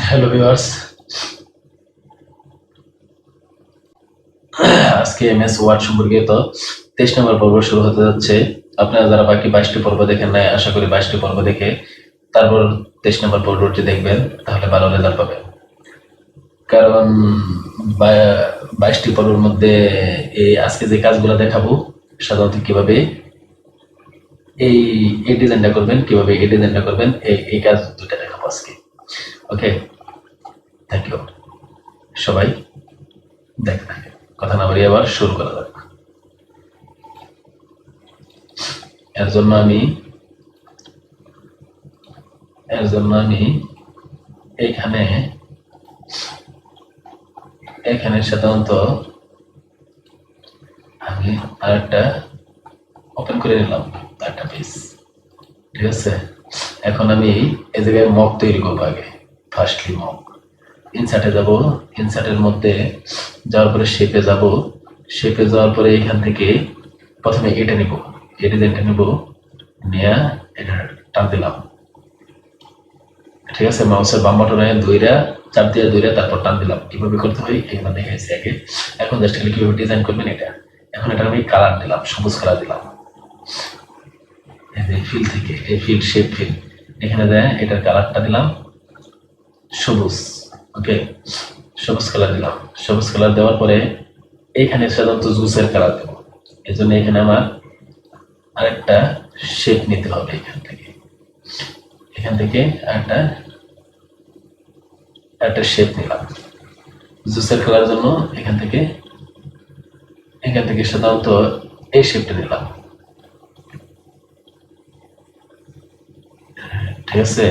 Hello viewers, আজকে MS word সম্পর্কিত 23 নম্বর পর্ব শুরু হতে যাচ্ছে। আপনারা যারা বাকি 22টি পর্ব দেখেন নাই, আশা করি 22টি পর্ব দেখে তারপর 23 নম্বর পর্বটি দেখবেন, তাহলে ভালো রেজাল্ট পাবেন। কারণ 22টি পর্বের মধ্যে এই আজকে যে কাজগুলো দেখাবো, সাধারণত কিভাবে এই এই ডিজাইনটা করবেন, কিভাবে এই ডিজাইনটা করবেন, এই কাজ দুটা দেখাবো আজকে। ওকে, থ্যাংক ইউ। সবাই দেখতে থাকেন, কথা না বাড়িয়ে আবার শুরু করা যাক। এর জন্য আমি এখানে সাধারণত আমি আরেকটা ওপেন করে নিলাম, একটা পেজ। ঠিক আছে, এখন আমি এই জায়গায় মক তৈরি করবো। আগে ফার্স্টলি মক ইনসার্টে যাব, ইনসার্টের মধ্যে যাওয়ার পরে শেপে যাব, শেপে যাওয়ার পরে এখান থেকে প্রথমে এটা নিব, এই ডিজাইনটা নিব, নিয়ে এটা টান দিলাম। ঠিক আছে, মাউসের বাম বাটনে চাপ দিয়ে ধইরা তারপর টান দিলাম। কিভাবে করতে হয় এখানে দেখাইছি আগে। এখন জাস্ট খালি কিভাবে ডিজাইন করবেন এটা। এখন এটা আমি কালার দিলাম, সবুজ কালার দিলাম। এই যে ফিল থেকে, এই ফিল শেপ ফিল, এখানে দেয় এটার কালারটা দিলাম সবুজ। ওকে, সবুজ কালার দিলাম। সবুজ কালার দেওয়ার পরে এখানে সাধারণত জুসের কালার দেবো। এই জন্য এখানে আমার আরেকটা শেপ নিতে হবে। এখান থেকে একটা শেপ নিলাম জুসের কালার জন্য। এখান থেকে সাধারণত এই শেপটা নিলাম। ঠিক আছে,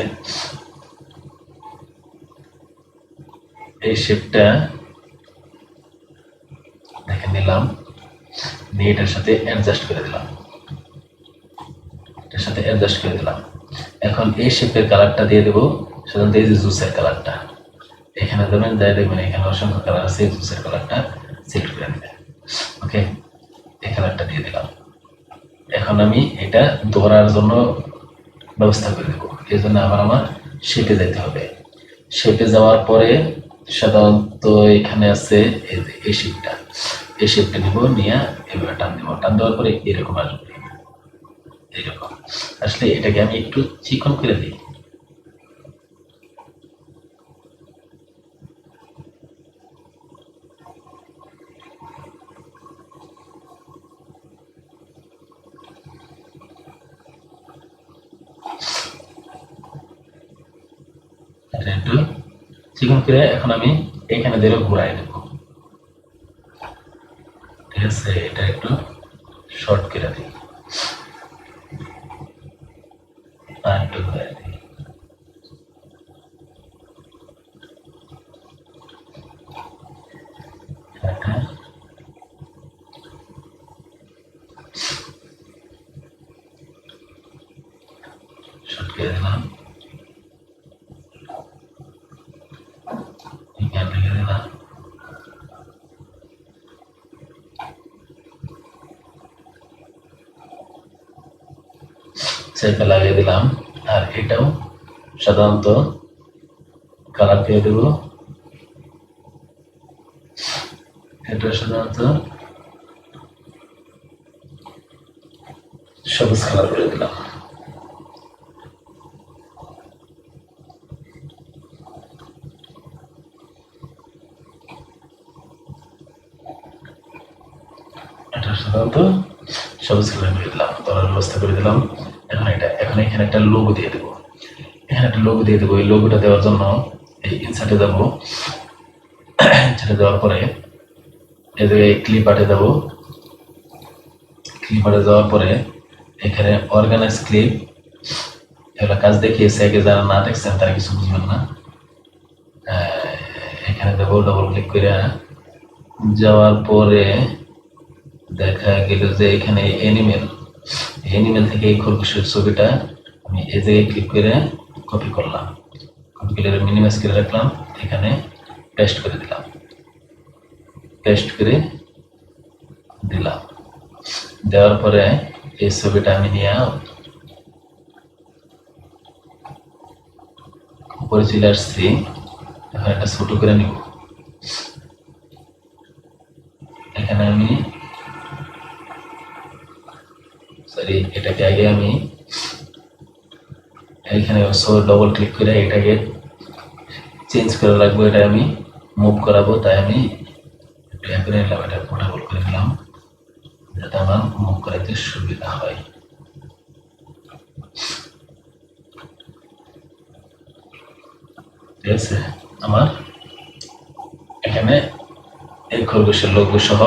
এই শেপটা দেখে নিলাম, নিয়ে এটার সাথে অ্যাডজাস্ট করে দিলাম। এখন এই শেপের কালারটা দিয়ে দেবো, সাধারণত এই যে জুসের কালারটা এখানে দেবেন, যাই দেখবেন এখানে অসংখ্য কালার আছে, জুসের কালারটা সিলেক্ট করে নেবেন। ওকে, এই কালারটা দিয়ে দিলাম। এখন আমি এটা ধরার জন্য ব্যবস্থা করে দেবো। এই জন্য আবার আমার শেপে যেতে হবে। শেপে যাওয়ার পরে সাধারণত এখানে আছে এই শেপটা নিব, নিয়ে এভাবে টান দেবো। টান দেওয়ার পরে এরকম আসবে, এইরকম আসলে এটাকে আমি একটু চিকন করে দিই। একটু চিকন করে এখন আমি এখানে ধরে ঘুরাই দেব। ঠিক আছে, এটা একটু শর্ট করে দিই, আর একটু ঘুরাই দিই। শর্ট করে দিলাম, এখান থেকে দিলাম। সেটা লাগিয়ে দিলাম। আর এটাও সাধারণত কালার দিয়ে দেব, এটা সাধারণত সবুজ কালার করে দিলাম। এটা সাধারণত সবুজ কালার করে দিলাম, ধরার ব্যবস্থা করে দিলাম। এখন এখানে একটা লোগো দিয়ে দেবো। এই লোগোটা দেওয়ার জন্য এই ইনসার্টে যাবো। ইনসার্টে দেওয়ার পরে এই জায়গায় ক্লিপ আর্টে যাবো। ক্লিপ আর্টে যাওয়ার পরে এখানে অর্গানাইজ ক্লিপ, এগুলো কাজ দেখিয়েছে আগে, যারা না দেখছেন তারা কিছু বুঝবেন না। এখানে দেবো, ডবল ক্লিক করে যাওয়ার পরে দেখা গেল যে এখানে এনিমেল থেকে এই খরগোশের ছবিটা আমি এই জায়গায় ক্লিক করে কপি করলাম, কপি করে মিনিমাইজ করে রাখলাম, এখানে পেস্ট করে দিলাম। দেওয়ার পরে এই ছবিটা আমি নিয়ে উপরে চলে আসছি। এখন একটা ছোট করে নিব। এখানে আমি সরি এটাকে আগে আমি এখানে ডবল ক্লিক করে এটাকে চেঞ্জ করে রাখবো। এটা আমি মুভ করাবো, তাই আমি এটা করে নিলাম, এটা পোর্টেবল করে নিলাম যাতে আমার মুভ করাতে সুবিধা হয়। ঠিক আছে, আমার এখানে এই খরগোশের লোগো সহ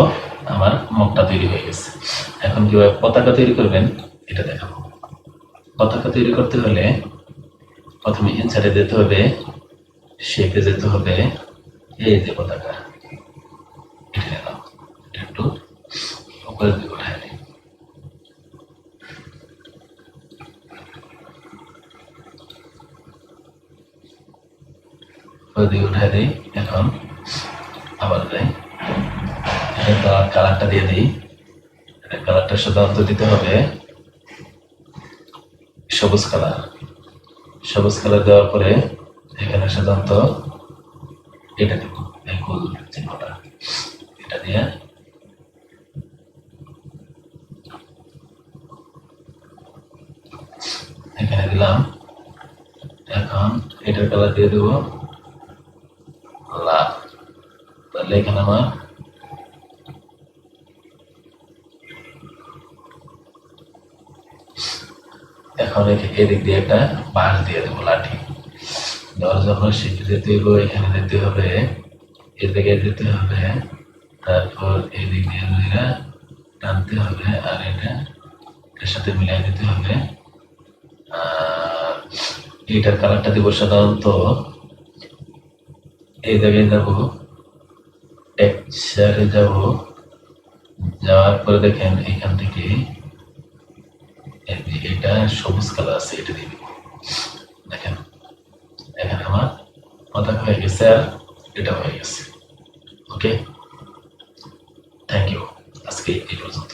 আমার মুখটা তৈরি হয়ে গেছে। এখন কিভাবে পতাকা তৈরি করবেন এটা দেখাবো। পতাকা তৈরি করতে হলে প্রথমে ইনসার্টে যেতে হবে, শেপে যেতে হবে, এই যে পতাকা এটা নিলাম, এটা একটু উপরের দিকে উঠায় দিই। উপরের দিকে উঠায় দিই। এখন আবার যাই, এটা কালারটা দিয়ে দিই। এটা কালারটা সাধারণত দিতে হবে সবুজ কালার। সবুজ কালার দেওয়ার পরে এখানে সাধারণত এটা দেব, এই গোল চিহ্নটা, এটা দিয়ে এখানে দিলাম। এখন এটার কালার দিয়ে দেবো লাল। তাহলে এখানে আমার এখন এদিক দিয়ে একটা বাঁশ দিয়ে দেবো, লাঠি দেওয়ার জন্য সেটি যেতে হইব, এখানে যেতে হবে, এই জায়গায় যেতে হবে, তারপর এদিক দিয়ে দুইটা টানতে হবে আর এটা এর সাথে মিলাই দিতে হবে। এটার কালারটা দিব সাধারণত এই জায়গায় যাব, টেক্সচারে যাব, যাওয়ার পরে দেখেন এখান থেকে এটা সবুজ কালার আছে, এটা দিয়ে দিব। দেখেন এখানে আমার পতাকা হয়ে গেছে আর এটা হয়ে গেছে। ওকে, থ্যাংক ইউ। আজকে এই পর্যন্ত।